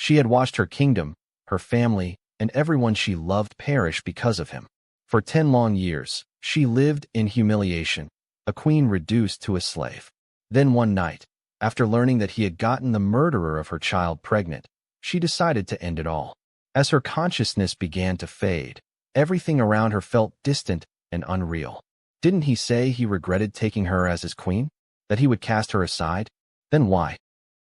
She had watched her kingdom, her family, and everyone she loved perish because of him. For 10 long years, she lived in humiliation, a queen reduced to a slave. Then one night, after learning that he had gotten the murderer of her child pregnant, she decided to end it all. As her consciousness began to fade, everything around her felt distant and unreal. Didn't he say he regretted taking her as his queen? That he would cast her aside? Then why?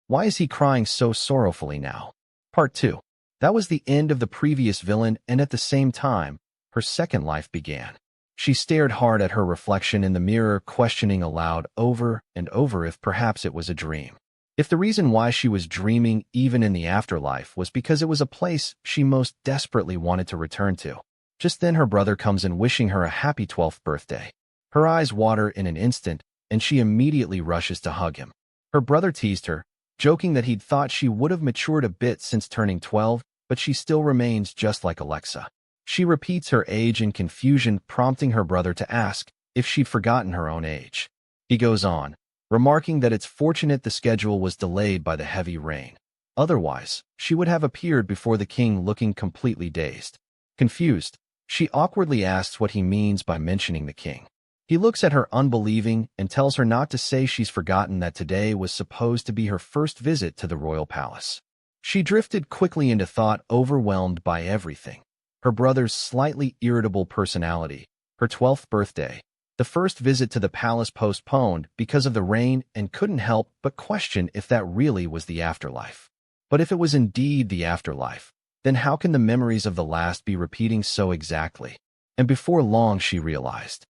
Why is he crying so sorrowfully now? Part 2. That was the end of the previous villain, and at the same time, her second life began. She stared hard at her reflection in the mirror, questioning aloud over and over if perhaps it was a dream. If the reason why she was dreaming even in the afterlife was because it was a place she most desperately wanted to return to. Just then her brother comes in wishing her a happy 12th birthday. Her eyes water in an instant, and she immediately rushes to hug him. Her brother teased her, joking that he'd thought she would have matured a bit since turning 12, but she still remains just like Alexa. She repeats her age in confusion, prompting her brother to ask if she'd forgotten her own age. He goes on, remarking that it's fortunate the schedule was delayed by the heavy rain. Otherwise, she would have appeared before the king looking completely dazed. Confused, she awkwardly asks what he means by mentioning the king. He looks at her unbelieving and tells her not to say she's forgotten that today was supposed to be her first visit to the royal palace. She drifted quickly into thought, overwhelmed by everything. Her brother's slightly irritable personality, her 12th birthday, the first visit to the palace postponed because of the rain, and couldn't help but question if that really was the afterlife. But if it was indeed the afterlife, then how can the memories of the last be repeating so exactly? And before long she realized.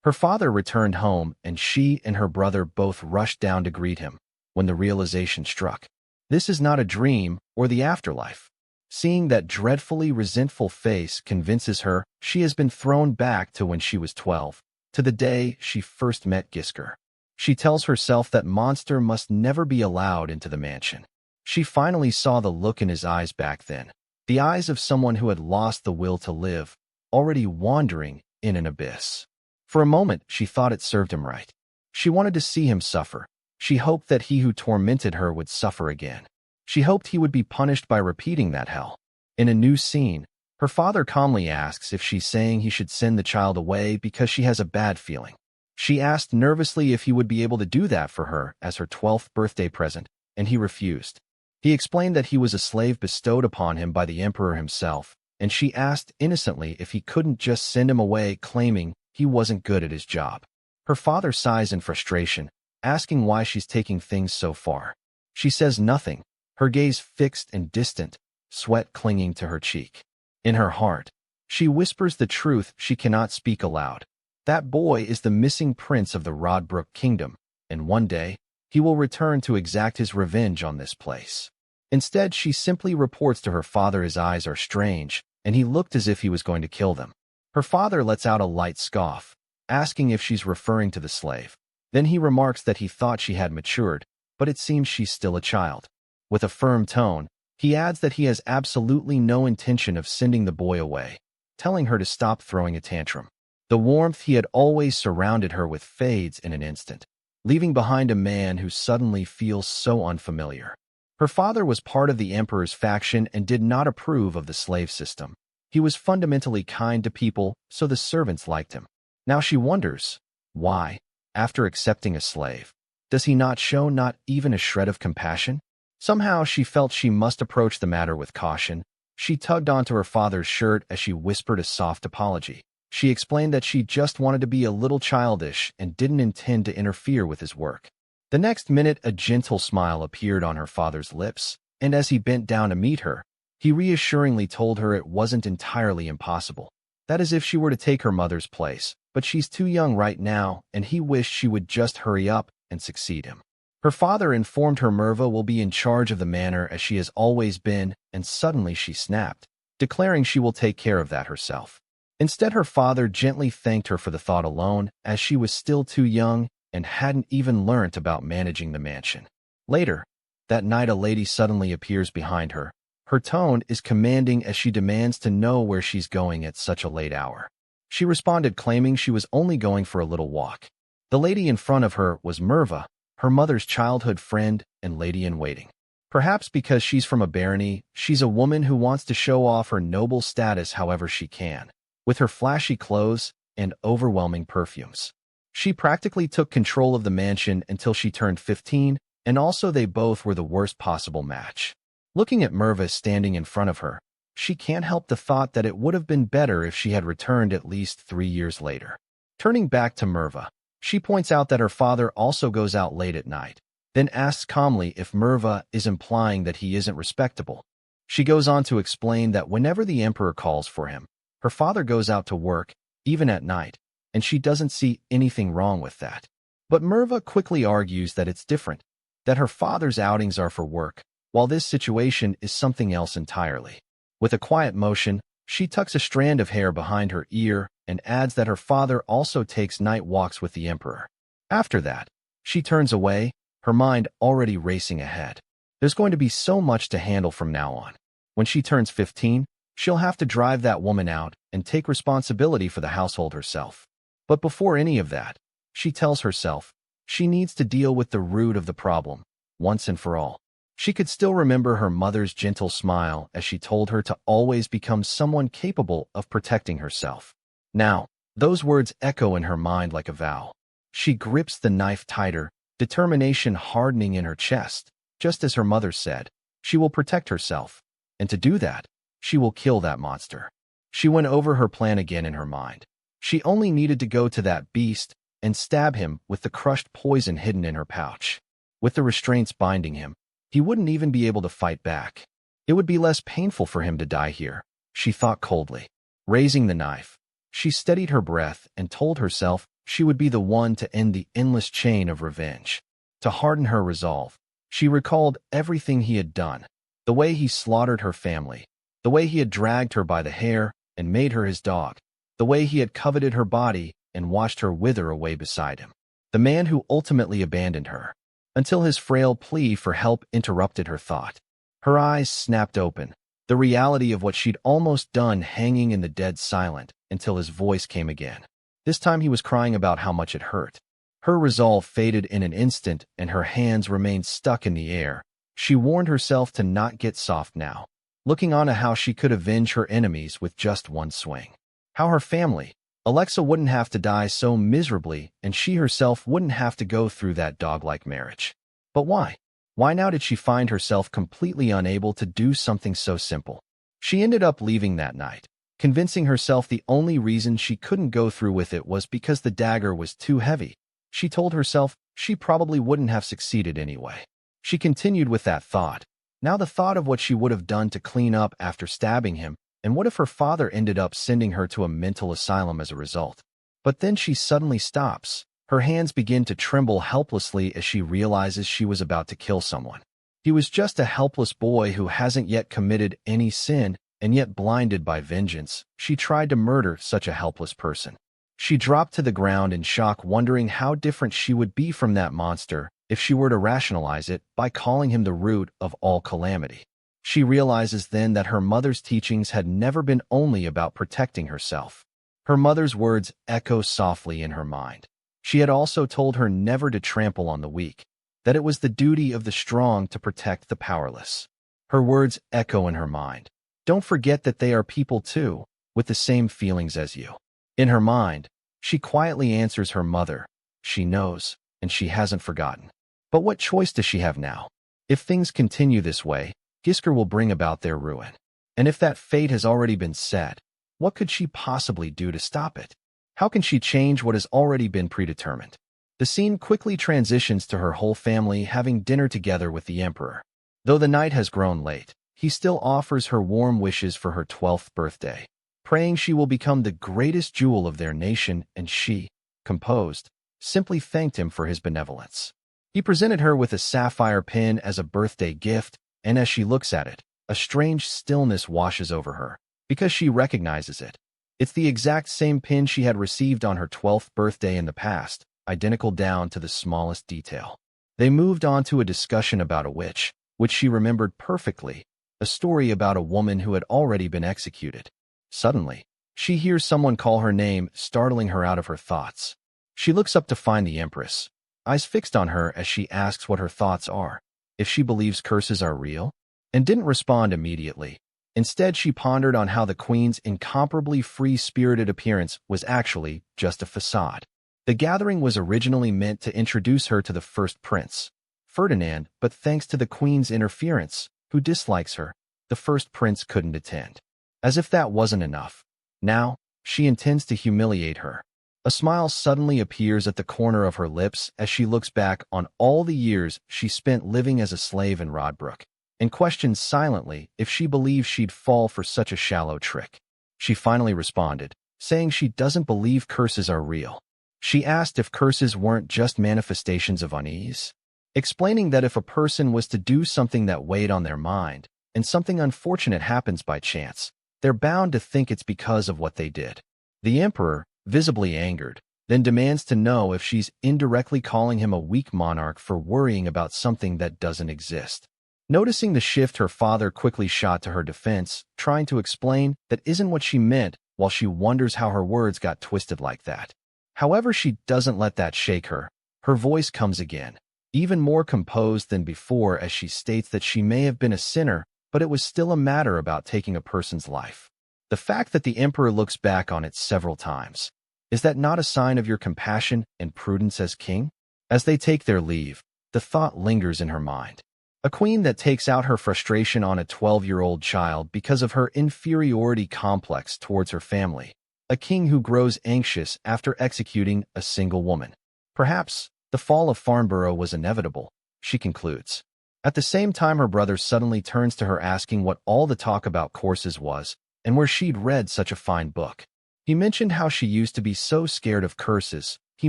Her father returned home, and she and her brother both rushed down to greet him when the realization struck. This is not a dream or the afterlife. Seeing that dreadfully resentful face convinces her she has been thrown back to when she was 12, to the day she first met Gishkar. She tells herself that monster must never be allowed into the mansion. She finally saw the look in his eyes back then, the eyes of someone who had lost the will to live, already wandering in an abyss. For a moment, she thought it served him right. She wanted to see him suffer. She hoped that he who tormented her would suffer again. She hoped he would be punished by repeating that hell. In a new scene, her father calmly asks if she's saying he should send the child away because she has a bad feeling. She asked nervously if he would be able to do that for her as her 12th birthday present, and he refused. He explained that he was a slave bestowed upon him by the emperor himself, and she asked innocently if he couldn't just send him away, claiming he wasn't good at his job. Her father sighs in frustration, asking why she's taking things so far. She says nothing, her gaze fixed and distant, sweat clinging to her cheek. In her heart, she whispers the truth she cannot speak aloud. That boy is the missing prince of the Rodbrook kingdom, and one day, he will return to exact his revenge on this place. Instead, she simply reports to her father his eyes are strange, and he looked as if he was going to kill them. Her father lets out a light scoff, asking if she's referring to the slave. Then he remarks that he thought she had matured, but it seems she's still a child. With a firm tone, he adds that he has absolutely no intention of sending the boy away, telling her to stop throwing a tantrum. The warmth he had always surrounded her with fades in an instant, leaving behind a man who suddenly feels so unfamiliar. Her father was part of the emperor's faction and did not approve of the slave system. He was fundamentally kind to people, so the servants liked him. Now she wonders, why, after accepting a slave, does he not show not even a shred of compassion? Somehow she felt she must approach the matter with caution. She tugged onto her father's shirt as she whispered a soft apology. She explained that she just wanted to be a little childish and didn't intend to interfere with his work. The next minute, a gentle smile appeared on her father's lips, and as he bent down to meet her, he reassuringly told her it wasn't entirely impossible. That is if she were to take her mother's place, but she's too young right now, and he wished she would just hurry up and succeed him. Her father informed her MANHWA will be in charge of the manor as she has always been, and suddenly she snapped, declaring she will take care of that herself. Instead, her father gently thanked her for the thought alone, as she was still too young and hadn't even learnt about managing the mansion. Later, that night, a lady suddenly appears behind her. Her tone is commanding as she demands to know where she's going at such a late hour. She responded, claiming she was only going for a little walk. The lady in front of her was MANHWA, her mother's childhood friend and lady-in-waiting. Perhaps because she's from a barony, she's a woman who wants to show off her noble status however she can, with her flashy clothes and overwhelming perfumes. She practically took control of the mansion until she turned 15, and also they both were the worst possible match. Looking at Merva standing in front of her, she can't help the thought that it would have been better if she had returned at least 3 years later. Turning back to Merva, she points out that her father also goes out late at night, then asks calmly if Merva is implying that he isn't respectable. She goes on to explain that whenever the emperor calls for him, her father goes out to work, even at night, and she doesn't see anything wrong with that. But Merva quickly argues that it's different, that her father's outings are for work, while this situation is something else entirely. With a quiet motion, she tucks a strand of hair behind her ear and adds that her father also takes night walks with the emperor. After that, she turns away, her mind already racing ahead. There's going to be so much to handle from now on. When she turns 15, she'll have to drive that woman out and take responsibility for the household herself. But before any of that, she tells herself she needs to deal with the root of the problem, once and for all. She could still remember her mother's gentle smile as she told her to always become someone capable of protecting herself. Now, those words echo in her mind like a vow. She grips the knife tighter, determination hardening in her chest. Just as her mother said, she will protect herself, and to do that, she will kill that monster. She went over her plan again in her mind. She only needed to go to that beast and stab him with the crushed poison hidden in her pouch. With the restraints binding him, he wouldn't even be able to fight back. It would be less painful for him to die here, she thought coldly. Raising the knife, she steadied her breath and told herself she would be the one to end the endless chain of revenge. To harden her resolve, she recalled everything he had done, the way he slaughtered her family, the way he had dragged her by the hair and made her his dog, the way he had coveted her body and watched her wither away beside him, the man who ultimately abandoned her, until his frail plea for help interrupted her thought. Her eyes snapped open, the reality of what she'd almost done hanging in the dead silent, until his voice came again. This time he was crying about how much it hurt. Her resolve faded in an instant and her hands remained stuck in the air. She warned herself to not get soft now, looking on at how she could avenge her enemies with just one swing. How her family, Alexa, wouldn't have to die so miserably, and she herself wouldn't have to go through that dog-like marriage. But why? Why now did she find herself completely unable to do something so simple? She ended up leaving that night, convincing herself the only reason she couldn't go through with it was because the dagger was too heavy. She told herself she probably wouldn't have succeeded anyway. She continued with that thought. Now the thought of what she would have done to clean up after stabbing him, and what if her father ended up sending her to a mental asylum as a result? But then she suddenly stops. Her hands begin to tremble helplessly as she realizes she was about to kill someone. He was just a helpless boy who hasn't yet committed any sin, and yet blinded by vengeance, she tried to murder such a helpless person. She dropped to the ground in shock, wondering how different she would be from that monster if she were to rationalize it by calling him the root of all calamity. She realizes then that her mother's teachings had never been only about protecting herself. Her mother's words echo softly in her mind. She had also told her never to trample on the weak, that it was the duty of the strong to protect the powerless. Her words echo in her mind. Don't forget that they are people too, with the same feelings as you. In her mind, she quietly answers her mother. She knows, and she hasn't forgotten. But what choice does she have now? If things continue this way, Gishkar will bring about their ruin. And if that fate has already been set, what could she possibly do to stop it? How can she change what has already been predetermined? The scene quickly transitions to her whole family having dinner together with the emperor. Though the night has grown late, he still offers her warm wishes for her 12th birthday, praying she will become the greatest jewel of their nation, and she, composed, simply thanked him for his benevolence. He presented her with a sapphire pin as a birthday gift, and as she looks at it, a strange stillness washes over her, because she recognizes it. It's the exact same pin she had received on her 12th birthday in the past, identical down to the smallest detail. They moved on to a discussion about a witch, which she remembered perfectly, a story about a woman who had already been executed. Suddenly, she hears someone call her name, startling her out of her thoughts. She looks up to find the Empress, eyes fixed on her as she asks what her thoughts are. if she believes curses are real, and didn't respond immediately. Instead, she pondered on how the queen's incomparably free-spirited appearance was actually just a facade. The gathering was originally meant to introduce her to the first prince, Ferdinand, but thanks to the queen's interference, who dislikes her, the first prince couldn't attend. As if that wasn't enough, now, she intends to humiliate her. A smile suddenly appears at the corner of her lips as she looks back on all the years she spent living as a slave in Rodbrook, and questions silently if she believes she'd fall for such a shallow trick. She finally responded, saying she doesn't believe curses are real. She asked if curses weren't just manifestations of unease, explaining that if a person was to do something that weighed on their mind, and something unfortunate happens by chance, they're bound to think it's because of what they did. The emperor, visibly angered, then demands to know if she's indirectly calling him a weak monarch for worrying about something that doesn't exist. Noticing the shift, her father quickly shot to her defense, trying to explain that isn't what she meant, while she wonders how her words got twisted like that. However, she doesn't let that shake her. Her voice comes again, even more composed than before, as she states that she may have been a sinner, but it was still a matter about taking a person's life. The fact that the emperor looks back on it several times, is that not a sign of your compassion and prudence as king? As they take their leave, the thought lingers in her mind. A queen that takes out her frustration on a 12-year-old child because of her inferiority complex towards her family. A king who grows anxious after executing a single woman. Perhaps the fall of Farnborough was inevitable, she concludes. At the same time, her brother suddenly turns to her asking what all the talk about courses was, and where she'd read such a fine book. He mentioned how she used to be so scared of curses. He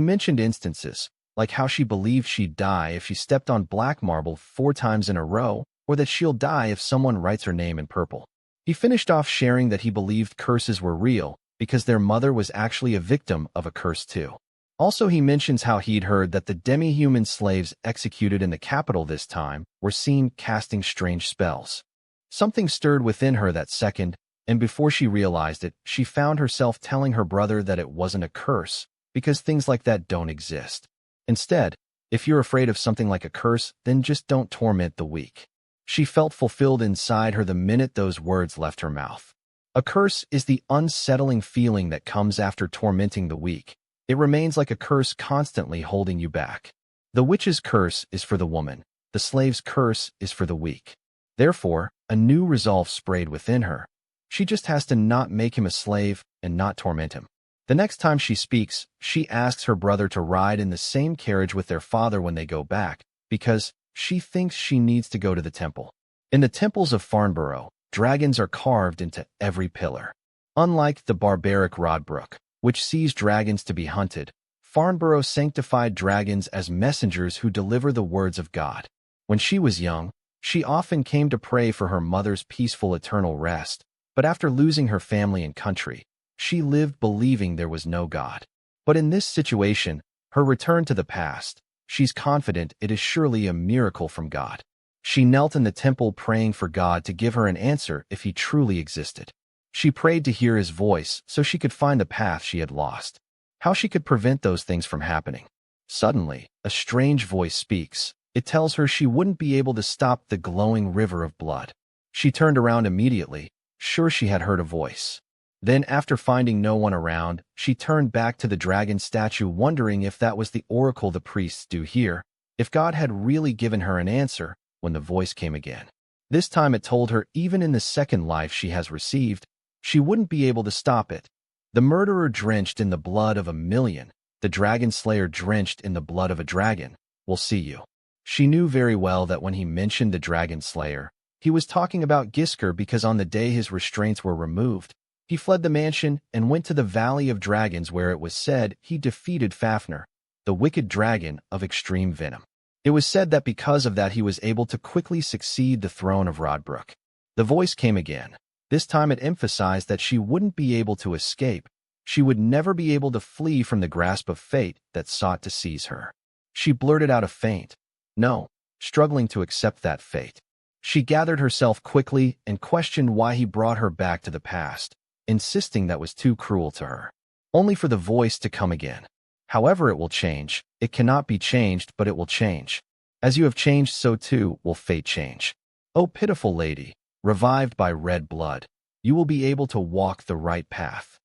mentioned instances, like how she believed she'd die if she stepped on black marble 4 times in a row, or that she'll die if someone writes her name in purple. He finished off sharing that he believed curses were real, because their mother was actually a victim of a curse too. Also, he mentions how he'd heard that the demi-human slaves executed in the capital this time were seen casting strange spells. Something stirred within her that second, and before she realized it, she found herself telling her brother that it wasn't a curse, because things like that don't exist. Instead, if you're afraid of something like a curse, then just don't torment the weak. She felt fulfilled inside her the minute those words left her mouth. A curse is the unsettling feeling that comes after tormenting the weak. It remains like a curse, constantly holding you back. The witch's curse is for the woman. The slave's curse is for the weak. Therefore, a new resolve sprayed within her. She just has to not make him a slave and not torment him. The next time she speaks, she asks her brother to ride in the same carriage with their father when they go back, because she thinks she needs to go to the temple. In the temples of Farnborough, dragons are carved into every pillar. Unlike the barbaric Rodbrook, which sees dragons to be hunted, Farnborough sanctified dragons as messengers who deliver the words of God. When she was young, she often came to pray for her mother's peaceful eternal rest, but after losing her family and country, she lived believing there was no God. But in this situation, her return to the past, she's confident it is surely a miracle from God. She knelt in the temple praying for God to give her an answer if he truly existed. She prayed to hear his voice so she could find the path she had lost, how she could prevent those things from happening. Suddenly, a strange voice speaks. It tells her she wouldn't be able to stop the glowing river of blood. She turned around immediately, sure she had heard a voice. Then, after finding no one around, she turned back to the dragon statue, wondering if that was the oracle the priests do here, if God had really given her an answer, when the voice came again. This time it told her even in the second life she has received, she wouldn't be able to stop it. The murderer drenched in the blood of 1,000,000, the dragon slayer drenched in the blood of a dragon, will see you. She knew very well that when he mentioned the dragon slayer, he was talking about Gishkar, because on the day his restraints were removed, he fled the mansion and went to the Valley of Dragons, where it was said he defeated Fafnir, the wicked dragon of extreme venom. It was said that because of that he was able to quickly succeed the throne of Rodbrook. The voice came again. This time it emphasized that she wouldn't be able to escape. She would never be able to flee from the grasp of fate that sought to seize her. She blurted out a faint no, struggling to accept that fate. She gathered herself quickly and questioned why he brought her back to the past, insisting that was too cruel to her. Only for the voice to come again. However, it will change. It cannot be changed, but it will change. As you have changed, so too will fate change. O pitiful lady, revived by red blood, you will be able to walk the right path.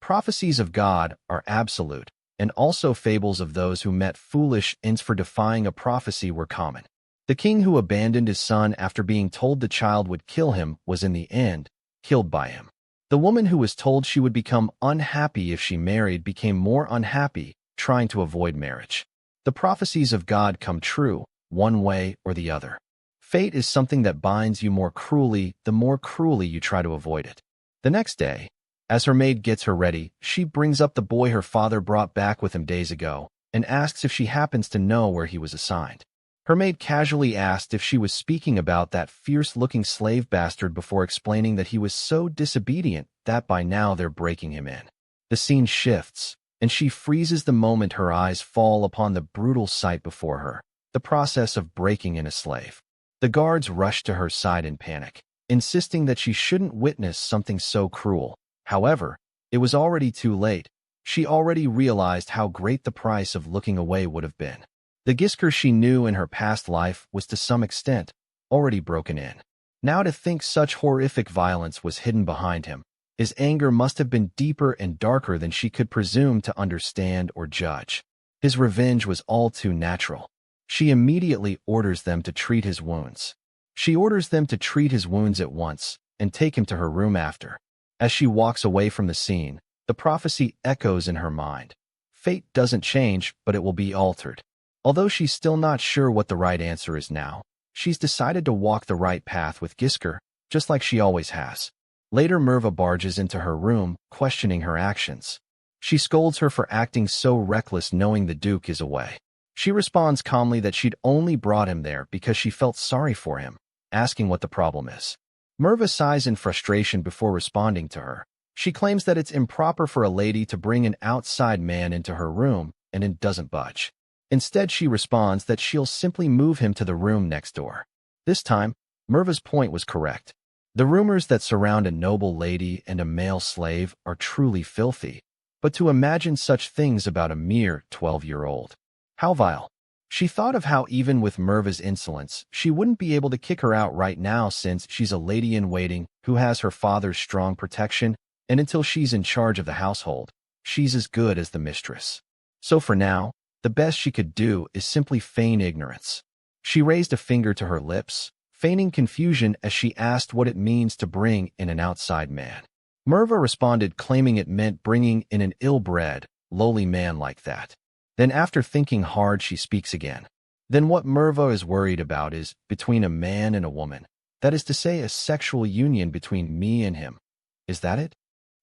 Prophecies of God are absolute, and also fables of those who met foolish ends for defying a prophecy were common. The king who abandoned his son after being told the child would kill him was in the end killed by him. The woman who was told she would become unhappy if she married became more unhappy, trying to avoid marriage. The prophecies of God come true, one way or the other. Fate is something that binds you more cruelly the more cruelly you try to avoid it. The next day, as her maid gets her ready, she brings up the boy her father brought back with him days ago and asks if she happens to know where he was assigned. Her maid casually asked if she was speaking about that fierce-looking slave bastard before explaining that he was so disobedient that by now they're breaking him in. The scene shifts, and she freezes the moment her eyes fall upon the brutal sight before her, the process of breaking in a slave. The guards rush to her side in panic, insisting that she shouldn't witness something so cruel. However, it was already too late. She already realized how great the price of looking away would have been. The Gishkar she knew in her past life was to some extent already broken in. Now to think such horrific violence was hidden behind him, his anger must have been deeper and darker than she could presume to understand or judge. His revenge was all too natural. She immediately orders them to treat his wounds. She orders them to treat his wounds at once and take him to her room after. As she walks away from the scene, the prophecy echoes in her mind. Fate doesn't change, but it will be altered. Although she's still not sure what the right answer is now, she's decided to walk the right path with Gishkar, just like she always has. Later, MANHWA barges into her room, questioning her actions. She scolds her for acting so reckless knowing the Duke is away. She responds calmly that she'd only brought him there because she felt sorry for him, asking what the problem is. MANHWA sighs in frustration before responding to her. She claims that it's improper for a lady to bring an outside man into her room, and it doesn't budge. Instead, she responds that she'll simply move him to the room next door. This time, MANHWA's point was correct. The rumors that surround a noble lady and a male slave are truly filthy, but to imagine such things about a mere 12-year-old. How vile. She thought of how even with MANHWA's insolence, she wouldn't be able to kick her out right now since she's a lady-in-waiting who has her father's strong protection, and until she's in charge of the household, she's as good as the mistress. So for now, the best she could do is simply feign ignorance. She raised a finger to her lips, feigning confusion as she asked what it means to bring in an outside man. MANHWA responded claiming it meant bringing in an ill-bred, lowly man like that. Then after thinking hard she speaks again. Then what MANHWA is worried about is between a man and a woman. That is to say, a sexual union between me and him. Is that it?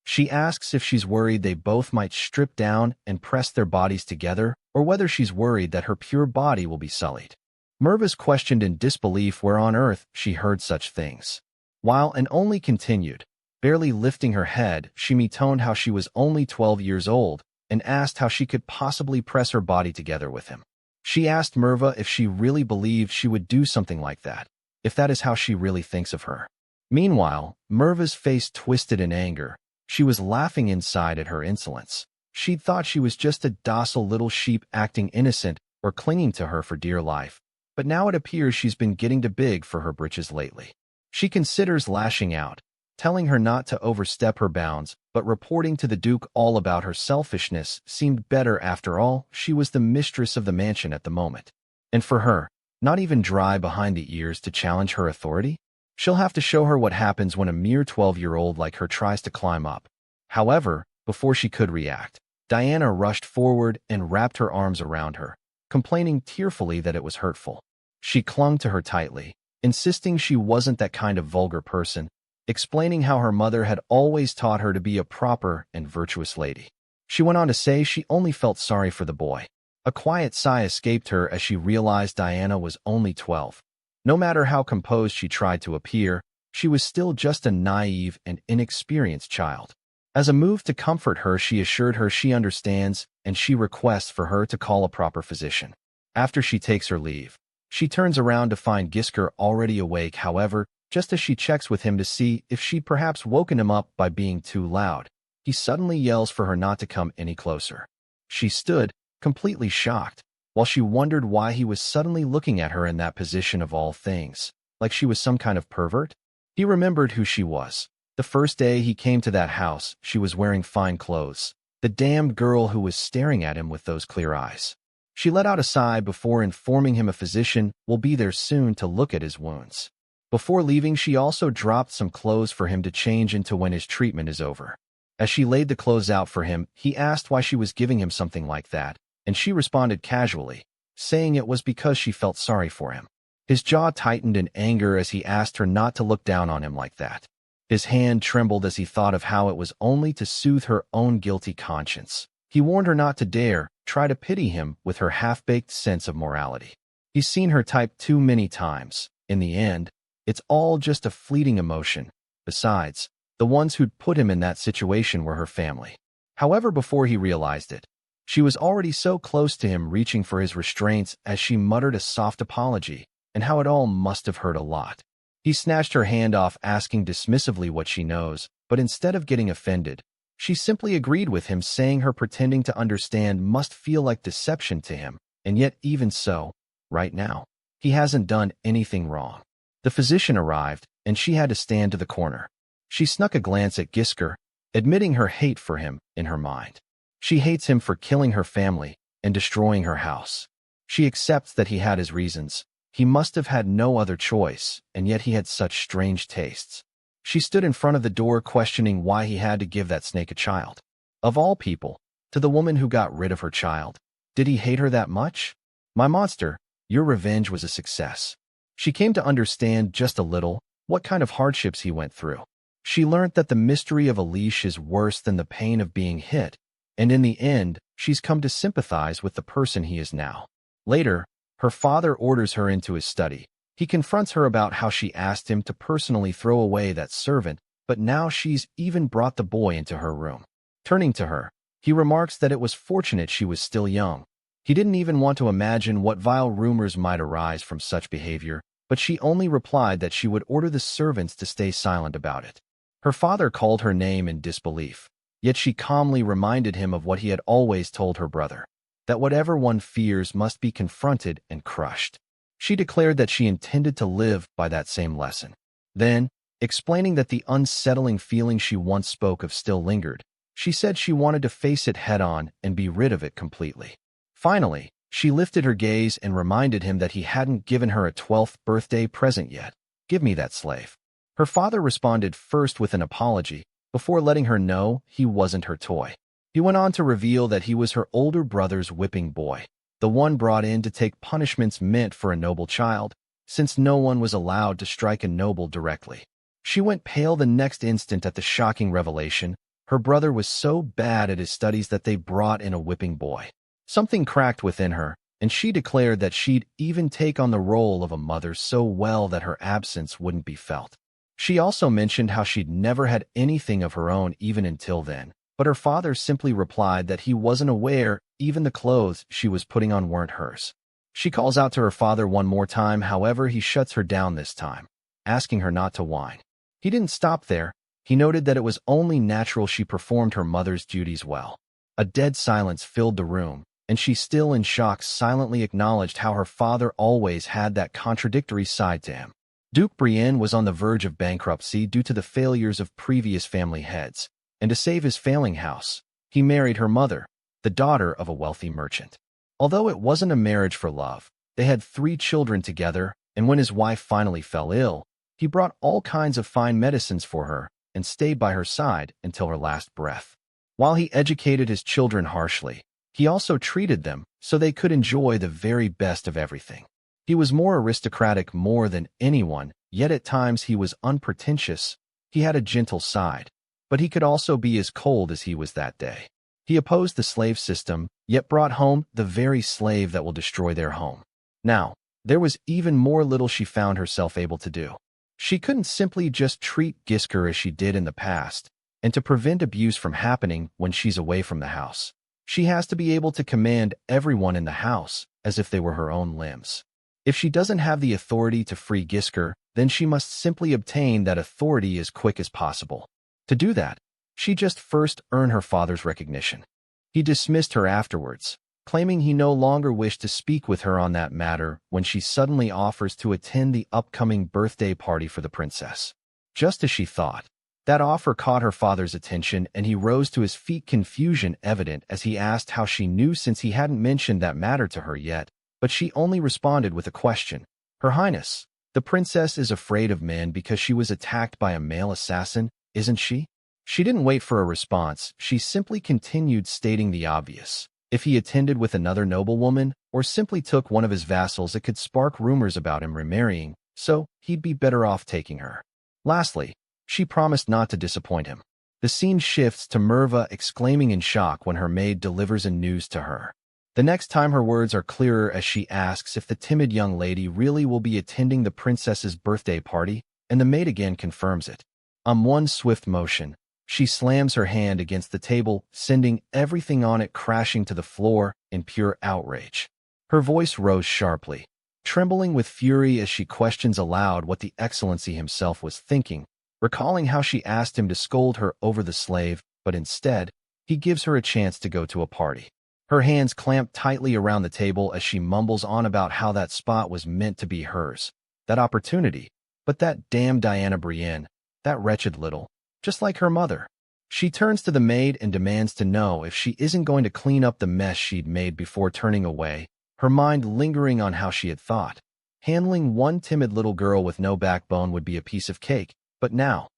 She asks if she's worried they both might strip down and press their bodies together, or whether she's worried that her pure body will be sullied. MANHWA's questioned in disbelief where on earth she heard such things. While and only continued, barely lifting her head, she metoned how she was only 12 years old and asked how she could possibly press her body together with him. She asked MANHWA if she really believed she would do something like that, if that is how she really thinks of her. Meanwhile, MANHWA's face twisted in anger. She was laughing inside at her insolence. She'd thought she was just a docile little sheep acting innocent or clinging to her for dear life, but now it appears she's been getting too big for her britches lately. She considers lashing out, telling her not to overstep her bounds, but reporting to the Duke all about her selfishness seemed better. After all, she was the mistress of the mansion at the moment. And for her, not even dry behind the ears to challenge her authority? She'll have to show her what happens when a mere 12-year-old like her tries to climb up. However, before she could react, Diana rushed forward and wrapped her arms around her, complaining tearfully that it was hurtful. She clung to her tightly, insisting she wasn't that kind of vulgar person, explaining how her mother had always taught her to be a proper and virtuous lady. She went on to say she only felt sorry for the boy. A quiet sigh escaped her as she realized Diana was only 12. No matter how composed she tried to appear, she was still just a naive and inexperienced child. As a move to comfort her, she assured her she understands and she requests for her to call a proper physician. After she takes her leave, she turns around to find Gishkar already awake. However, just as she checks with him to see if she'd perhaps woken him up by being too loud, he suddenly yells for her not to come any closer. She stood, completely shocked. while she wondered why he was suddenly looking at her in that position of all things, like she was some kind of pervert. He remembered who she was. The first day he came to that house, she was wearing fine clothes. The damned girl who was staring at him with those clear eyes. She let out a sigh before informing him a physician will be there soon to look at his wounds. Before leaving, she also dropped some clothes for him to change into when his treatment is over. As she laid the clothes out for him, he asked why she was giving him something like that, and she responded casually, saying it was because she felt sorry for him. His jaw tightened in anger as he asked her not to look down on him like that. His hand trembled as he thought of how it was only to soothe her own guilty conscience. He warned her not to dare try to pity him with her half-baked sense of morality. He's seen her type too many times. In the end, it's all just a fleeting emotion. Besides, the ones who'd put him in that situation were her family. However, before he realized it, she was already so close to him, reaching for his restraints as she muttered a soft apology, and how it all must have hurt a lot. He snatched her hand off, asking dismissively what she knows, but instead of getting offended, she simply agreed with him, saying her pretending to understand must feel like deception to him, and yet even so, right now, he hasn't done anything wrong. The physician arrived, and she had to stand to the corner. She snuck a glance at Gishkar, admitting her hate for him in her mind. She hates him for killing her family and destroying her house. She accepts that he had his reasons. He must have had no other choice, and yet he had such strange tastes. She stood in front of the door, questioning why he had to give that snake a child. Of all people, to the woman who got rid of her child. Did he hate her that much? My monster, your revenge was a success. She came to understand just a little what kind of hardships he went through. She learned that the mystery of a leash is worse than the pain of being hit, and in the end, she's come to sympathize with the person he is now. Later, her father orders her into his study. He confronts her about how she asked him to personally throw away that servant, but now she's even brought the boy into her room. Turning to her, he remarks that it was fortunate she was still young. He didn't even want to imagine what vile rumors might arise from such behavior, but she only replied that she would order the servants to stay silent about it. Her father called her name in disbelief, yet she calmly reminded him of what he had always told her brother, that whatever one fears must be confronted and crushed. She declared that she intended to live by that same lesson. Then, explaining that the unsettling feeling she once spoke of still lingered, she said she wanted to face it head-on and be rid of it completely. Finally, she lifted her gaze and reminded him that he hadn't given her a 12th birthday present yet. Give me that slave. Her father responded first with an apology, before letting her know he wasn't her toy. He went on to reveal that he was her older brother's whipping boy, the one brought in to take punishments meant for a noble child, since no one was allowed to strike a noble directly. She went pale the next instant at the shocking revelation. Her brother was so bad at his studies that they brought in a whipping boy. Something cracked within her, and she declared that she'd even take on the role of a mother so well that her absence wouldn't be felt. She also mentioned how she'd never had anything of her own even until then, but her father simply replied that he wasn't aware even the clothes she was putting on weren't hers. She calls out to her father one more time, however, he shuts her down this time, asking her not to whine. He didn't stop there. He noted that it was only natural she performed her mother's duties well. A dead silence filled the room, and she, still in shock, silently acknowledged how her father always had that contradictory side to him. Duke Brienne was on the verge of bankruptcy due to the failures of previous family heads, and to save his failing house, he married her mother, the daughter of a wealthy merchant. Although it wasn't a marriage for love, they had 3 children together, and when his wife finally fell ill, he brought all kinds of fine medicines for her and stayed by her side until her last breath. While he educated his children harshly, he also treated them so they could enjoy the very best of everything. He was more aristocratic more than anyone, yet at times he was unpretentious. He had a gentle side, but he could also be as cold as he was that day. He opposed the slave system, yet brought home the very slave that will destroy their home. Now, there was even more little she found herself able to do. She couldn't simply just treat Gishkar as she did in the past, and to prevent abuse from happening when she's away from the house, she has to be able to command everyone in the house as if they were her own limbs. If she doesn't have the authority to free Gishkar, then she must simply obtain that authority as quick as possible. To do that, she just first earn her father's recognition. He dismissed her afterwards, claiming he no longer wished to speak with her on that matter when she suddenly offers to attend the upcoming birthday party for the princess. Just as she thought, that offer caught her father's attention and he rose to his feet, confusion evident as he asked how she knew since he hadn't mentioned that matter to her yet, but she only responded with a question. Her Highness, the princess is afraid of men because she was attacked by a male assassin, isn't she? She didn't wait for a response, she simply continued stating the obvious. If he attended with another noblewoman, or simply took one of his vassals, it could spark rumors about him remarrying, so he'd be better off taking her. Lastly, she promised not to disappoint him. The scene shifts to Merva exclaiming in shock when her maid delivers a news to her. The next time her words are clearer as she asks if the timid young lady really will be attending the princess's birthday party, and the maid again confirms it. On one swift motion, she slams her hand against the table, sending everything on it crashing to the floor in pure outrage. Her voice rose sharply, trembling with fury as she questions aloud what the Excellency himself was thinking, recalling how she asked him to scold her over the slave, but instead, he gives her a chance to go to a party. Her hands clamp tightly around the table as she mumbles on about how that spot was meant to be hers, that opportunity, but that damn Diana Brienne, that wretched little, just like her mother. She turns to the maid and demands to know if she isn't going to clean up the mess she'd made before turning away, her mind lingering on how she had thought. Handling one timid little girl with no backbone would be a piece of cake, but now,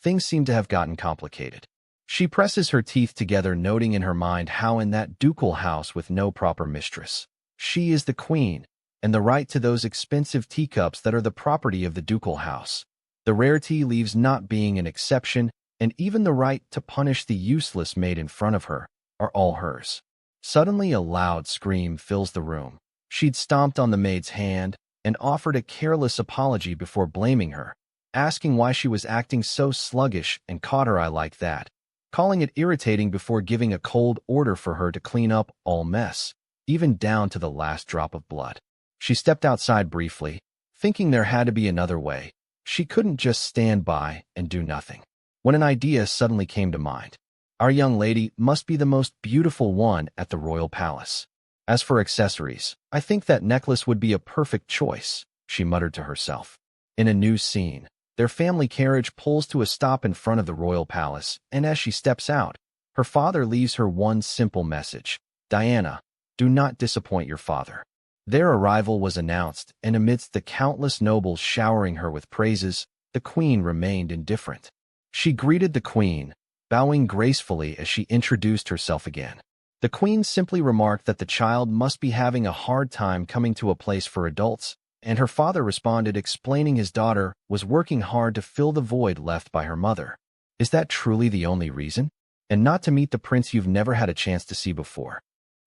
things seem to have gotten complicated. She presses her teeth together, noting in her mind how in that ducal house with no proper mistress, she is the queen, and the right to those expensive teacups that are the property of the ducal house. The rarity leaves not being an exception, and even the right to punish the useless maid in front of her are all hers. Suddenly a loud scream fills the room. She'd stomped on the maid's hand and offered a careless apology before blaming her, asking why she was acting so sluggish and caught her eye like that, calling it irritating before giving a cold order for her to clean up all mess, even down to the last drop of blood. She stepped outside briefly, thinking there had to be another way. She couldn't just stand by and do nothing. When an idea suddenly came to mind. Our young lady must be the most beautiful one at the royal palace. As for accessories, I think that necklace would be a perfect choice, she muttered to herself. In a new scene, their family carriage pulls to a stop in front of the royal palace, and as she steps out, her father leaves her one simple message. Diana, do not disappoint your father. Their arrival was announced, and amidst the countless nobles showering her with praises, the queen remained indifferent. She greeted the queen, bowing gracefully as she introduced herself again. The queen simply remarked that the child must be having a hard time coming to a place for adults, and her father responded explaining his daughter was working hard to fill the void left by her mother. Is that truly the only reason? And not to meet the prince you've never had a chance to see before?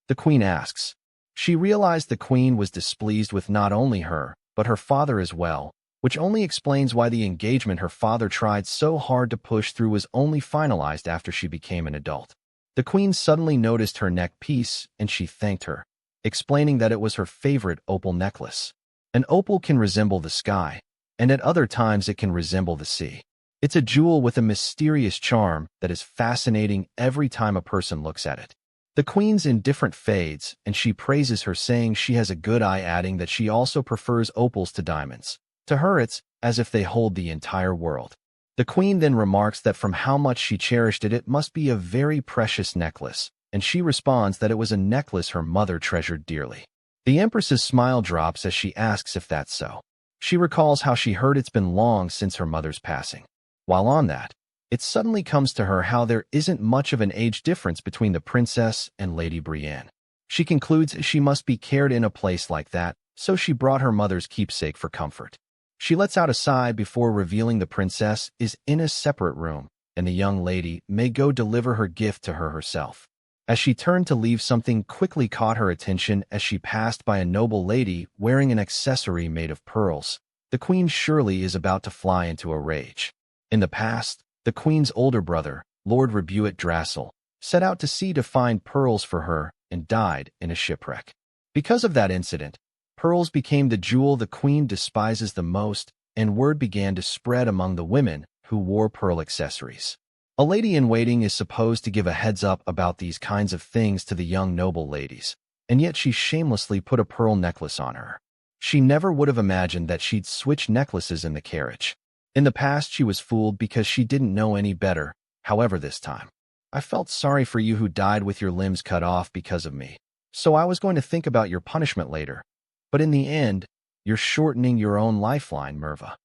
The queen asks. She realized the queen was displeased with not only her, but her father as well, which only explains why the engagement her father tried so hard to push through was only finalized after she became an adult. The queen suddenly noticed her neck piece, and she thanked her, explaining that it was her favorite opal necklace. An opal can resemble the sky, and at other times it can resemble the sea. It's a jewel with a mysterious charm that is fascinating every time a person looks at it. The queen's indifferent fades, and she praises her, saying she has a good eye, adding that she also prefers opals to diamonds. To her it's as if they hold the entire world. The queen then remarks that from how much she cherished it, it must be a very precious necklace, and she responds that it was a necklace her mother treasured dearly. The empress's smile drops as she asks if that's so. She recalls how she heard it's been long since her mother's passing. While on that, it suddenly comes to her how there isn't much of an age difference between the princess and Lady Brienne. She concludes she must be cared in a place like that, so she brought her mother's keepsake for comfort. She lets out a sigh before revealing the princess is in a separate room, and the young lady may go deliver her gift to her herself. As she turned to leave, something quickly caught her attention as she passed by a noble lady wearing an accessory made of pearls. The queen surely is about to fly into a rage. In the past, the queen's older brother, Lord Rebuet Drassel, set out to sea to find pearls for her and died in a shipwreck. Because of that incident, pearls became the jewel the queen despises the most, and word began to spread among the women who wore pearl accessories. A lady-in-waiting is supposed to give a heads-up about these kinds of things to the young noble ladies, and yet she shamelessly put a pearl necklace on her. She never would have imagined that she'd switch necklaces in the carriage. In the past, she was fooled because she didn't know any better. However, this time, I felt sorry for you who died with your limbs cut off because of me. So I was going to think about your punishment later. But in the end, you're shortening your own lifeline, MANHWA.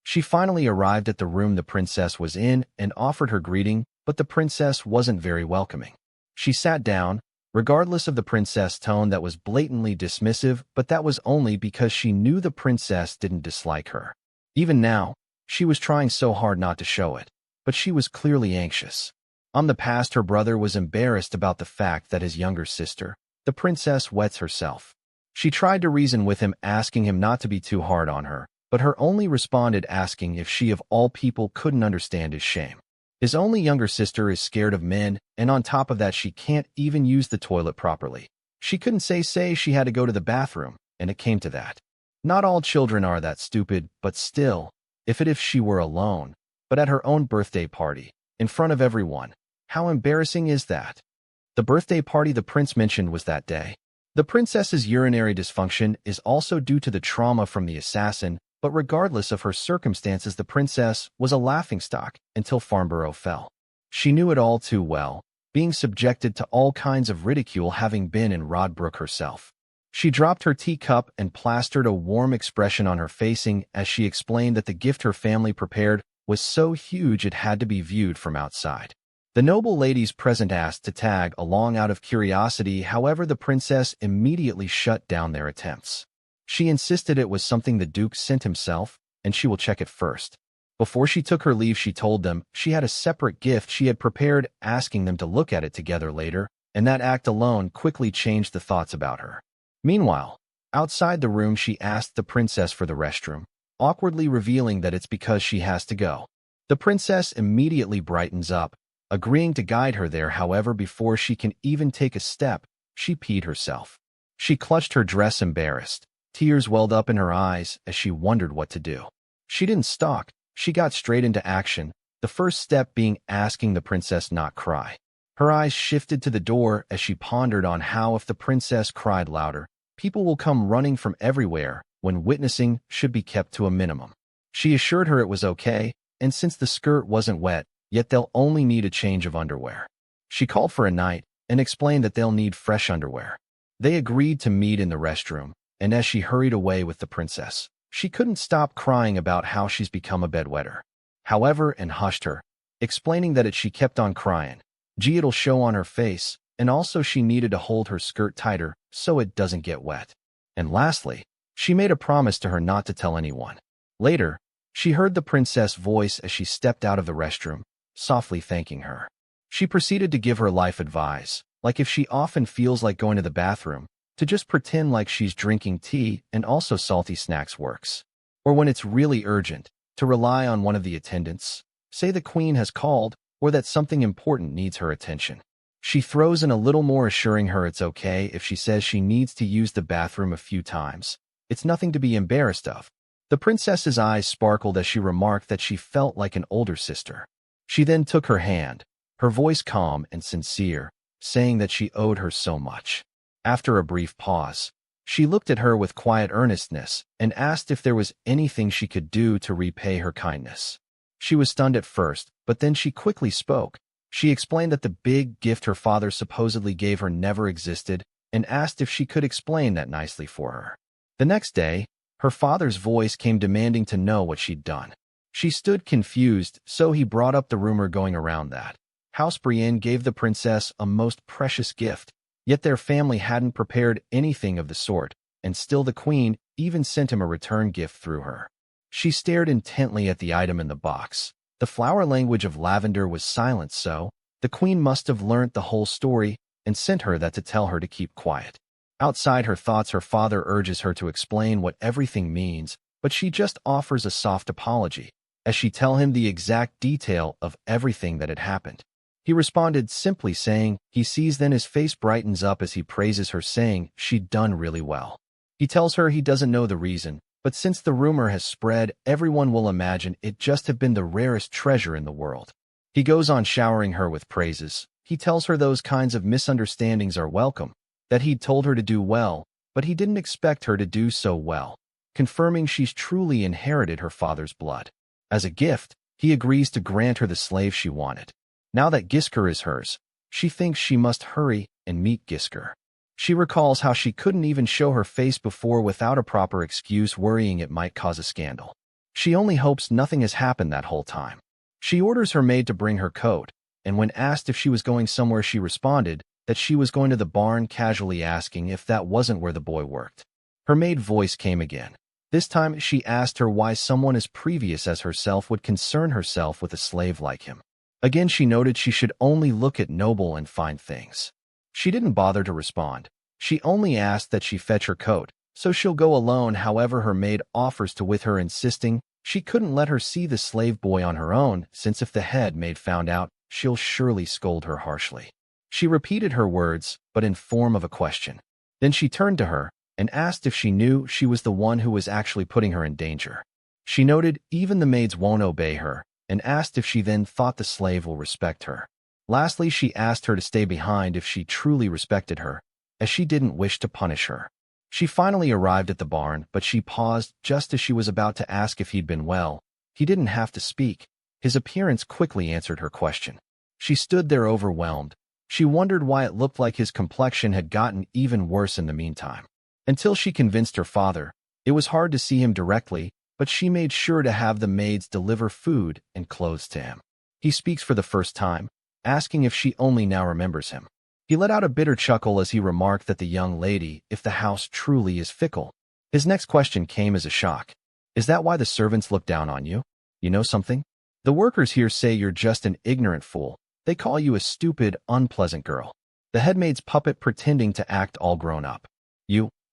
She finally arrived at the room the princess was in and offered her greeting, but the princess wasn't very welcoming. She sat down, regardless of the princess' tone that was blatantly dismissive, but that was only because she knew the princess didn't dislike her. Even now, she was trying so hard not to show it, but she was clearly anxious. On the past, her brother was embarrassed about the fact that his younger sister, the princess, wets herself. She tried to reason with him, asking him not to be too hard on her, but her only responded asking if she of all people couldn't understand his shame. His only younger sister is scared of men, and on top of that she can't even use the toilet properly. She couldn't say she had to go to the bathroom, and it came to that. Not all children are that stupid, but still, if she were alone, but at her own birthday party, in front of everyone, how embarrassing is that? The birthday party the prince mentioned was that day. The princess's urinary dysfunction is also due to the trauma from the assassin, but regardless of her circumstances, the princess was a laughingstock until Farnborough fell. She knew it all too well, being subjected to all kinds of ridicule having been in Rodbrook herself. She dropped her teacup and plastered a warm expression on her facing as she explained that the gift her family prepared was so huge it had to be viewed from outside. The noble ladies present asked to tag along out of curiosity, however the princess immediately shut down their attempts. She insisted it was something the Duke sent himself, and she will check it first. Before she took her leave, she told them she had a separate gift she had prepared, asking them to look at it together later, and that act alone quickly changed the thoughts about her. Meanwhile, outside the room, she asked the princess for the restroom, awkwardly revealing that it's because she has to go. The princess immediately brightens up, agreeing to guide her there. However, before she can even take a step, she peed herself. She clutched her dress, embarrassed. Tears welled up in her eyes as she wondered what to do. She didn't stalk, she got straight into action, the first step being asking the princess not cry. Her eyes shifted to the door as she pondered on how if the princess cried louder, people will come running from everywhere when witnessing should be kept to a minimum. She assured her it was okay, and since the skirt wasn't wet, yet they'll only need a change of underwear. She called for a night and explained that they'll need fresh underwear. They agreed to meet in the restroom, and as she hurried away with the princess, she couldn't stop crying about how she's become a bedwetter. However, and hushed her, explaining that she kept on crying, it'll show on her face, and also she needed to hold her skirt tighter so it doesn't get wet. And lastly, she made a promise to her not to tell anyone. Later, she heard the princess' voice as she stepped out of the restroom, softly thanking her. She proceeded to give her life advice, like if she often feels like going to the bathroom, to just pretend like she's drinking tea, and also salty snacks works. Or when it's really urgent, to rely on one of the attendants, say the queen has called, or that something important needs her attention. She throws in a little more, assuring her it's okay if she says she needs to use the bathroom a few times. It's nothing to be embarrassed of. The princess's eyes sparkled as she remarked that she felt like an older sister. She then took her hand, her voice calm and sincere, saying that she owed her so much. After a brief pause, she looked at her with quiet earnestness and asked if there was anything she could do to repay her kindness. She was stunned at first, but then she quickly spoke. She explained that the big gift her father supposedly gave her never existed and asked if she could explain that nicely for her. The next day, her father's voice came demanding to know what she'd done. She stood confused, so he brought up the rumor going around that House Brienne gave the princess a most precious gift, yet their family hadn't prepared anything of the sort, and still the queen even sent him a return gift through her. She stared intently at the item in the box. The flower language of lavender was silent, so the queen must have learnt the whole story and sent her that to tell her to keep quiet. Outside her thoughts, her father urges her to explain what everything means, but she just offers a soft apology, as she tells him the exact detail of everything that had happened. He responded simply saying he sees, then his face brightens up as he praises her, saying she'd done really well. He tells her he doesn't know the reason, but since the rumor has spread, everyone will imagine it just have been the rarest treasure in the world. He goes on showering her with praises. He tells her those kinds of misunderstandings are welcome, that he'd told her to do well, but he didn't expect her to do so well, confirming she's truly inherited her father's blood. As a gift, he agrees to grant her the slave she wanted. Now that Gishkar is hers, she thinks she must hurry and meet Gishkar. She recalls how she couldn't even show her face before without a proper excuse, worrying it might cause a scandal. She only hopes nothing has happened that whole time. She orders her maid to bring her coat, and when asked if she was going somewhere, she responded that she was going to the barn, casually asking if that wasn't where the boy worked. Her maid voice came again. This time she asked her why someone as previous as herself would concern herself with a slave like him. Again she noted she should only look at noble and fine things. She didn't bother to respond. She only asked that she fetch her coat, so she'll go alone. However, her maid offers to with her, insisting she couldn't let her see the slave boy on her own, since if the head maid found out, she'll surely scold her harshly. She repeated her words, but in form of a question. Then she turned to her and asked if she knew she was the one who was actually putting her in danger. She noted even the maids won't obey her, and asked if she then thought the slave will respect her. Lastly, she asked her to stay behind if she truly respected her, as she didn't wish to punish her. She finally arrived at the barn, but she paused just as she was about to ask if he'd been well. He didn't have to speak. His appearance quickly answered her question. She stood there overwhelmed. She wondered why it looked like his complexion had gotten even worse in the meantime. Until she convinced her father, it was hard to see him directly, but she made sure to have the maids deliver food and clothes to him. He speaks for the first time, asking if she only now remembers him. He let out a bitter chuckle as he remarked that the young lady, if the house truly is fickle. His next question came as a shock. Is that why the servants look down on you? You know something? The workers here say you're just an ignorant fool. They call you a stupid, unpleasant girl. The headmaid's puppet pretending to act all grown up.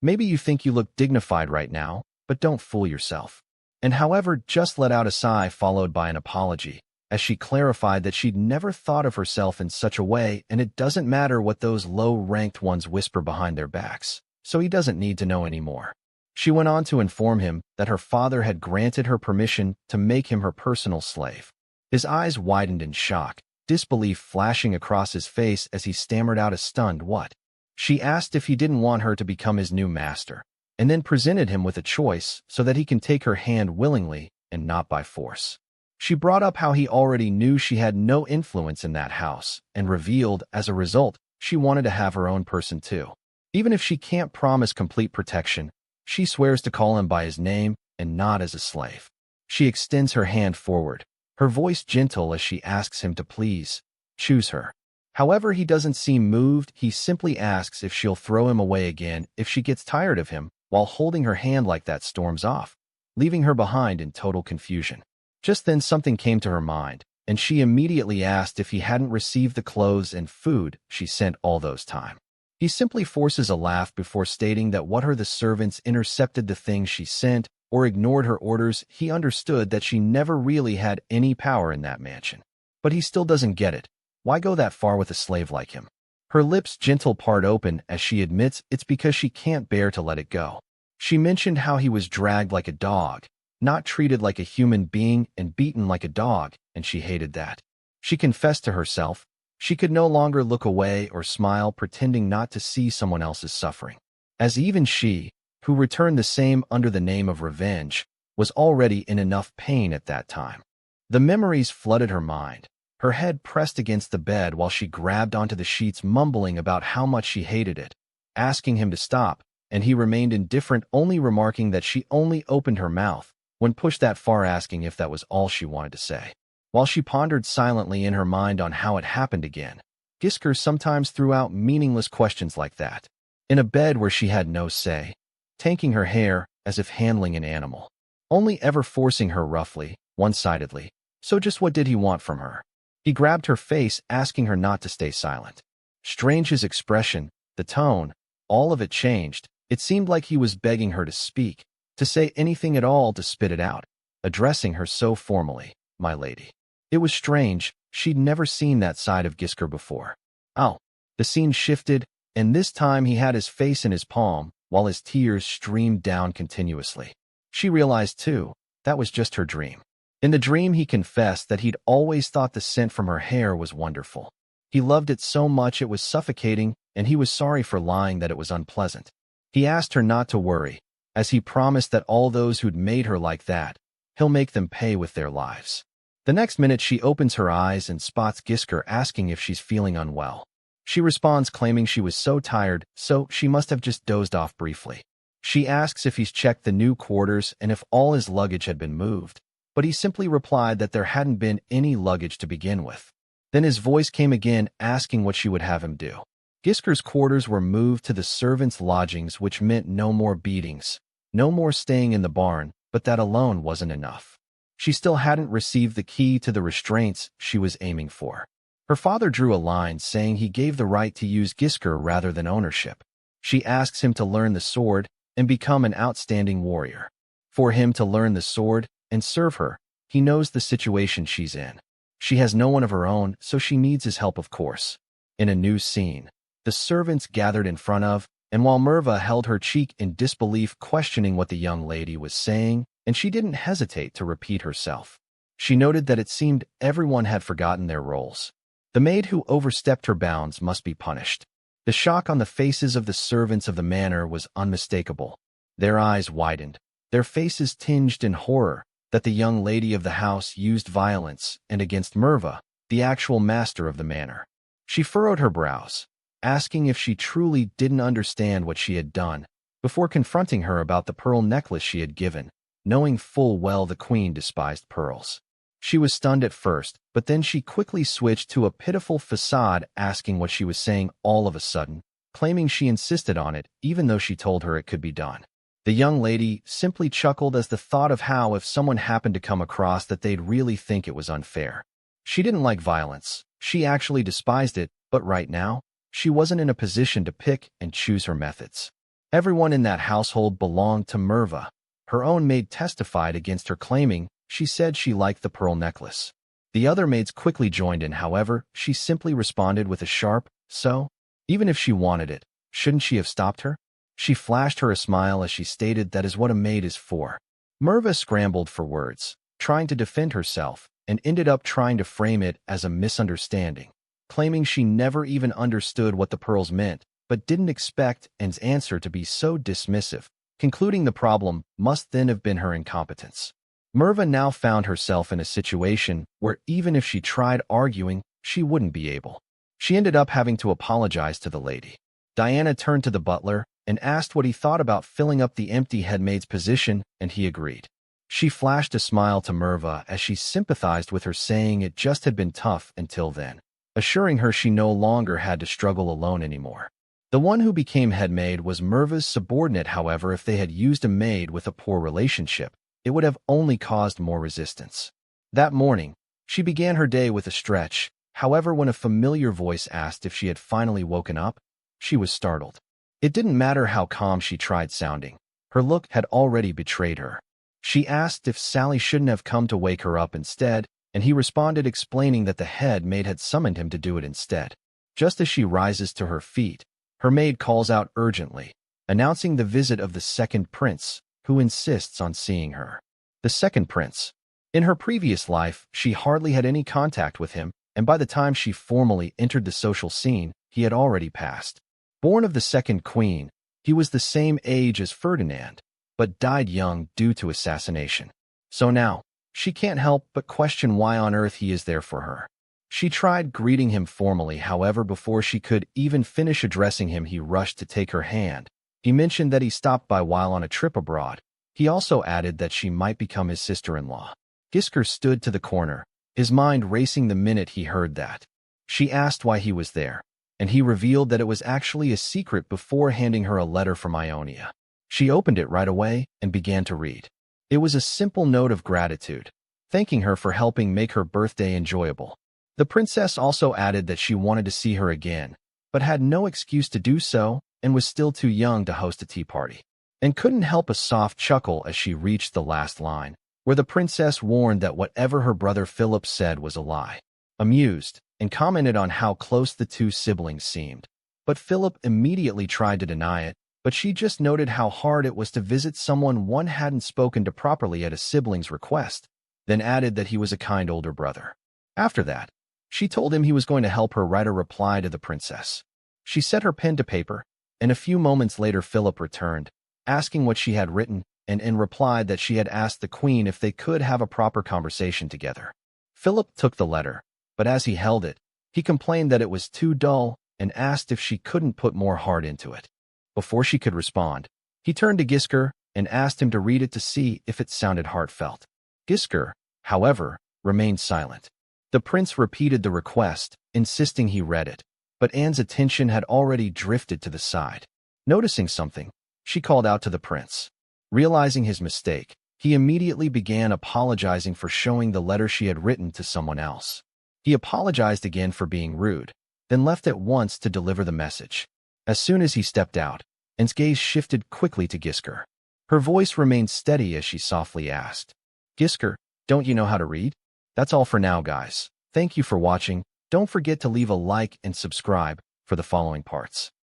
Maybe you think you look dignified right now, but don't fool yourself. And however, just let out a sigh followed by an apology, as she clarified that she'd never thought of herself in such a way, and it doesn't matter what those low-ranked ones whisper behind their backs, so he doesn't need to know anymore. She went on to inform him that her father had granted her permission to make him her personal slave. His eyes widened in shock, disbelief flashing across his face as he stammered out a stunned "What?" She asked if he didn't want her to become his new master, and then presented him with a choice so that he can take her hand willingly and not by force. She brought up how he already knew she had no influence in that house, and revealed, as a result, she wanted to have her own person too. Even if she can't promise complete protection, she swears to call him by his name and not as a slave. She extends her hand forward, her voice gentle as she asks him to please choose her. However, he doesn't seem moved. He simply asks if she'll throw him away again if she gets tired of him, while holding her hand like that storms off, leaving her behind in total confusion. Just then something came to her mind, and she immediately asked if he hadn't received the clothes and food she sent all those time. He simply forces a laugh before stating that whether the servants intercepted the things she sent or ignored her orders, he understood that she never really had any power in that mansion. But he still doesn't get it. Why go that far with a slave like him? Her lips gentle part open as she admits it's because she can't bear to let it go. She mentioned how he was dragged like a dog, not treated like a human being, and beaten like a dog, and she hated that. She confessed to herself she could no longer look away or smile, pretending not to see someone else's suffering, as even she, who returned the same under the name of revenge, was already in enough pain at that time. The memories flooded her mind. Her head pressed against the bed while she grabbed onto the sheets, mumbling about how much she hated it, asking him to stop, and he remained indifferent, only remarking that she only opened her mouth when pushed that far, asking if that was all she wanted to say. While she pondered silently in her mind on how it happened again, Gishkar sometimes threw out meaningless questions like that, in a bed where she had no say, tanking her hair as if handling an animal, only ever forcing her roughly, one-sidedly. So just what did he want from her? He grabbed her face, asking her not to stay silent. Strange, his expression, the tone, all of it changed. It seemed like he was begging her to speak, to say anything at all, to spit it out, addressing her so formally, "My lady." It was strange. She'd never seen that side of Gishkar before. Oh, the scene shifted, and this time he had his face in his palm, while his tears streamed down continuously. She realized, too, that was just her dream. In the dream, he confessed that he'd always thought the scent from her hair was wonderful. He loved it so much it was suffocating, and he was sorry for lying that it was unpleasant. He asked her not to worry, as he promised that all those who'd made her like that, he'll make them pay with their lives. The next minute she opens her eyes and spots Gishkar asking if she's feeling unwell. She responds claiming she was so tired, so she must have just dozed off briefly. She asks if he's checked the new quarters and if all his luggage had been moved, but he simply replied that there hadn't been any luggage to begin with. Then his voice came again asking what she would have him do. Gishkar's quarters were moved to the servants' lodgings, which meant no more beatings, no more staying in the barn, but that alone wasn't enough. She still hadn't received the key to the restraints she was aiming for. Her father drew a line saying he gave the right to use Gishkar rather than ownership. She asks him to learn the sword and become an outstanding warrior. For him to learn the sword and serve her, he knows the situation she's in. She has no one of her own, so she needs his help, of course. In a new scene, the servants gathered in front of, and while MANHWA held her cheek in disbelief, questioning what the young lady was saying, and she didn't hesitate to repeat herself. She noted that it seemed everyone had forgotten their roles. The maid who overstepped her bounds must be punished. The shock on the faces of the servants of the manor was unmistakable. Their eyes widened, their faces tinged in horror that the young lady of the house used violence and against MANHWA, the actual master of the manor. She furrowed her brows, asking if she truly didn't understand what she had done, before confronting her about the pearl necklace she had given, knowing full well the queen despised pearls. She was stunned at first, but then she quickly switched to a pitiful facade, asking what she was saying all of a sudden, claiming she insisted on it even though she told her it could be done. The young lady simply chuckled as the thought of how if someone happened to come across that they'd really think it was unfair. She didn't like violence. She actually despised it, but right now, she wasn't in a position to pick and choose her methods. Everyone in that household belonged to MANHWA. Her own maid testified against her, claiming she said she liked the pearl necklace. The other maids quickly joined in, however, she simply responded with a sharp, "So? Even if she wanted it, shouldn't she have stopped her?" She flashed her a smile as she stated that is what a maid is for. MANHWA scrambled for words, trying to defend herself, and ended up trying to frame it as a misunderstanding, claiming she never even understood what the pearls meant, but didn't expect Anne's answer to be so dismissive, concluding the problem must then have been her incompetence. MANHWA now found herself in a situation where even if she tried arguing, she wouldn't be able. She ended up having to apologize to the lady. Diana turned to the butler and asked what he thought about filling up the empty headmaid's position, and he agreed. She flashed a smile to MANHWA as she sympathized with her, saying it just had been tough until then, assuring her she no longer had to struggle alone anymore. The one who became headmaid was MANHWA's subordinate. However, if they had used a maid with a poor relationship, it would have only caused more resistance. That morning, she began her day with a stretch. However, when a familiar voice asked if she had finally woken up, she was startled. It didn't matter how calm she tried sounding. Her look had already betrayed her. She asked if Sally shouldn't have come to wake her up instead, and he responded explaining that the head maid had summoned him to do it instead. Just as she rises to her feet, her maid calls out urgently, announcing the visit of the second prince, who insists on seeing her. The second prince. In her previous life, she hardly had any contact with him, and by the time she formally entered the social scene, he had already passed. Born of the second queen, he was the same age as Ferdinand, but died young due to assassination. So now, she can't help but question why on earth he is there for her. She tried greeting him formally, however, before she could even finish addressing him, he rushed to take her hand. He mentioned that he stopped by while on a trip abroad. He also added that she might become his sister-in-law. Gishkar stood to the corner, his mind racing the minute he heard that. She asked why he was there, and he revealed that it was actually a secret before handing her a letter from Ionia. She opened it right away and began to read. It was a simple note of gratitude, thanking her for helping make her birthday enjoyable. The princess also added that she wanted to see her again, but had no excuse to do so and was still too young to host a tea party, and couldn't help a soft chuckle as she reached the last line, where the princess warned that whatever her brother Philip said was a lie. Amused, and commented on how close the two siblings seemed. But Philip immediately tried to deny it, but she just noted how hard it was to visit someone one hadn't spoken to properly at a sibling's request, then added that he was a kind older brother. After that, she told him he was going to help her write a reply to the princess. She set her pen to paper, and a few moments later Philip returned, asking what she had written, and replied that she had asked the queen if they could have a proper conversation together. Philip took the letter, but as he held it, he complained that it was too dull and asked if she couldn't put more heart into it. Before she could respond, he turned to Gishkar and asked him to read it to see if it sounded heartfelt. Gishkar, however, remained silent. The prince repeated the request, insisting he read it, but Anne's attention had already drifted to the side. Noticing something, she called out to the prince. Realizing his mistake, he immediately began apologizing for showing the letter she had written to someone else. He apologized again for being rude, then left at once to deliver the message. As soon as he stepped out, Anne's gaze shifted quickly to Gishkar. Her voice remained steady as she softly asked, "Gishkar, don't you know how to read?" That's all for now, guys. Thank you for watching. Don't forget to leave a like and subscribe for the following parts.